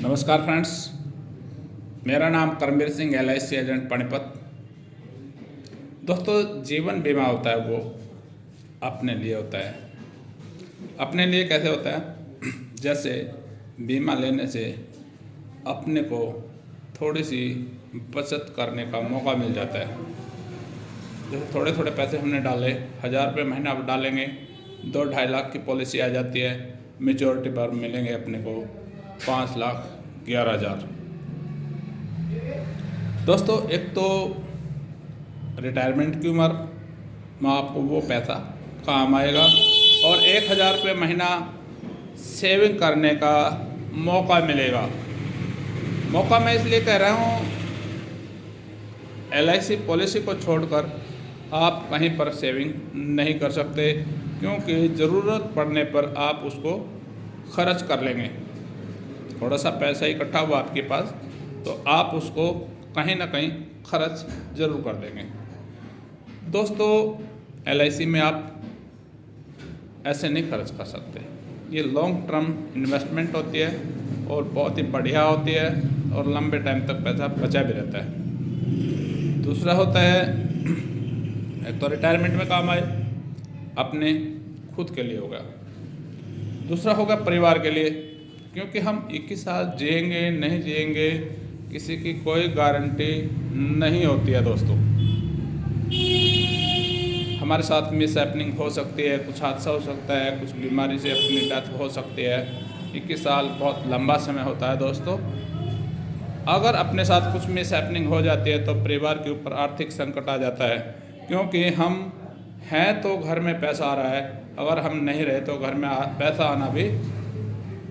नमस्कार फ्रेंड्स, मेरा नाम करमवीर सिंह, LIC एजेंट पानीपत। दोस्तों, जीवन बीमा होता है वो अपने लिए होता है। अपने लिए कैसे होता है? जैसे बीमा लेने से अपने को थोड़ी सी बचत करने का मौका मिल जाता है। जैसे थोड़े थोड़े पैसे हमने डाले, 1000 रुपये महीना आप डालेंगे, 2-2.5 लाख की पॉलिसी आ जाती है। मेच्योरिटी पर मिलेंगे अपने को 5,11,000। दोस्तों, एक तो रिटायरमेंट की उम्र में आपको वो पैसा काम आएगा और 1,000 रुपये महीना सेविंग करने का मौका मिलेगा। मौका मैं इसलिए कह रहा हूँ, LIC पॉलिसी को छोड़कर आप कहीं पर सेविंग नहीं कर सकते, क्योंकि ज़रूरत पड़ने पर आप उसको खर्च कर लेंगे। थोड़ा सा पैसा इकट्ठा हुआ आपके पास तो आप उसको कहीं ना कहीं खर्च ज़रूर कर देंगे। दोस्तों, LIC में आप ऐसे नहीं खर्च कर सकते। ये लॉन्ग टर्म इन्वेस्टमेंट होती है और बहुत ही बढ़िया होती है और लंबे टाइम तक पैसा बचा भी रहता है। दूसरा होता है, एक तो रिटायरमेंट में काम आए, अपने खुद के लिए होगा। दूसरा होगा परिवार के लिए, क्योंकि हम एक ही साथ जिएंगे नहीं जिएंगे किसी की कोई गारंटी नहीं होती है। दोस्तों, हमारे साथ मिस हैपनिंग हो सकती है, कुछ हादसा हो सकता है, कुछ बीमारी से अपनी डेथ हो सकती है। 21 साल बहुत लंबा समय होता है। दोस्तों, अगर अपने साथ कुछ मिस हैपनिंग हो जाती है तो परिवार के ऊपर आर्थिक संकट आ जाता है, क्योंकि हम हैं तो घर में पैसा आ रहा है, अगर हम नहीं रहे तो घर में पैसा आना भी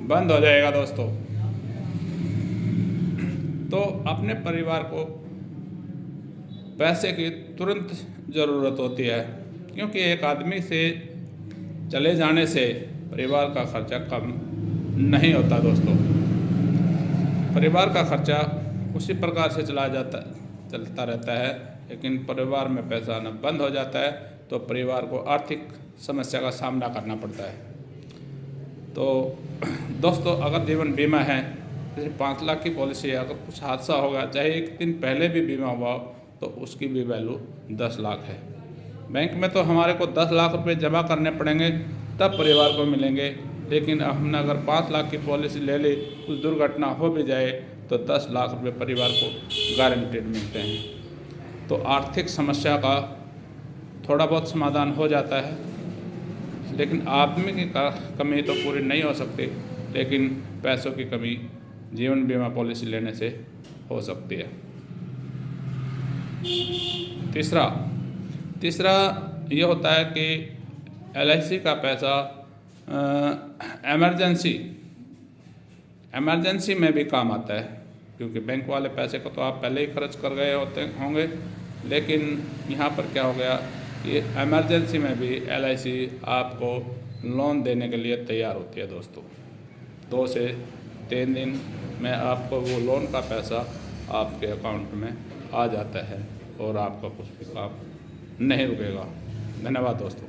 बंद हो जाएगा। दोस्तों, तो अपने परिवार को पैसे की तुरंत ज़रूरत होती है, क्योंकि एक आदमी से चले जाने से परिवार का खर्चा कम नहीं होता। दोस्तों, परिवार का खर्चा उसी प्रकार से चलता रहता है, लेकिन परिवार में पैसा आना बंद हो जाता है तो परिवार को आर्थिक समस्या का सामना करना पड़ता है। तो दोस्तों, अगर जीवन बीमा है, जैसे 5 लाख की पॉलिसी है, अगर कुछ हादसा होगा, चाहे एक दिन पहले भी बीमा हुआ तो उसकी भी वैल्यू 10 लाख है। बैंक में तो हमारे को 10 लाख रुपए जमा करने पड़ेंगे तब परिवार को मिलेंगे, लेकिन हमने अगर 5 लाख की पॉलिसी ले ली, कुछ दुर्घटना हो भी जाए तो 10 लाख रुपए परिवार को गारंटेड मिलते हैं। तो आर्थिक समस्या का थोड़ा बहुत समाधान हो जाता है, लेकिन आदमी की कमी तो पूरी नहीं हो सकती, लेकिन पैसों की कमी जीवन बीमा पॉलिसी लेने से हो सकती है। तीसरा ये होता है कि LIC का पैसा इमरजेंसी में भी काम आता है, क्योंकि बैंक वाले पैसे को तो आप पहले ही खर्च कर गए होंगे, लेकिन यहाँ पर क्या हो गया कि इमरजेंसी में भी LIC आपको लोन देने के लिए तैयार होती है। दोस्तों, 2 से 3 दिन में आपको वो लोन का पैसा आपके अकाउंट में आ जाता है और आपका कुछ भी काम नहीं रुकेगा। धन्यवाद दोस्तों।